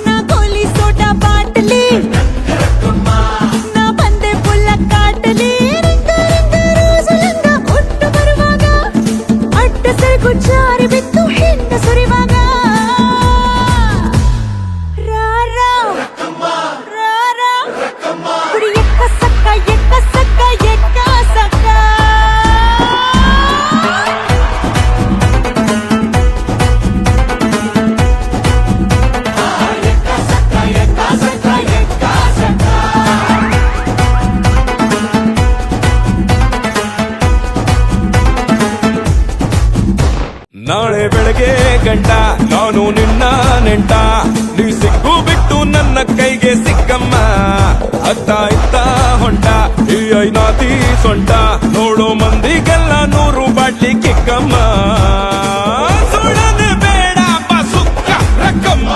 ನಾ ಗೋಲಿ ಸೋಡಾ ಬಾಟಲಿ ನಾ ಬಂದೆ ಪುಲ್ಲ ಕಾಟಲಿ ರಿಂಗ ರಿಂಗ ರೋಸಲಂಗ ಹುಟ್ಟು ಬರುವಾಗ ಅಡ್ಡ ಸರಕು ಜಾರಿ ಬಿತ್ತು ಹೆಣ್ಣ ಸುರಿವಾಗ ರಾರಾ ರಾರಾ ಕುಡಿ ಎಕ್ಕ ಸಕ್ಕ ಎಕ್ಕ ಸಕ್ಕ ಎಕ್ಕ ಸಕ್ಕ ನಾಳೆ ಬೆಳಗ್ಗೆ ಗಂಟ ನಾನು ನಿನ್ನ ನೆಂಟ ನೀ ಸಿಕ್ಕು ಬಿಟ್ಟು ನನ್ನ ಕೈಗೆ ಸಿಕ್ಕಮ್ಮ ಅತ್ತ ಇತ್ತ ಹೊಂಟ ಈ ಐನಾತಿ ಸೊಂಟ ನೋಡೋ ಮಂದಿಗೆಲ್ಲ 100 ಬಾಟ್ಲಿ ಕಿಕ್ಕಮ್ಮ ಸುಳ್ಳನೆ ಬೇಡ ಸುಕ್ಕ ರಕ್ಕಮ್ಮ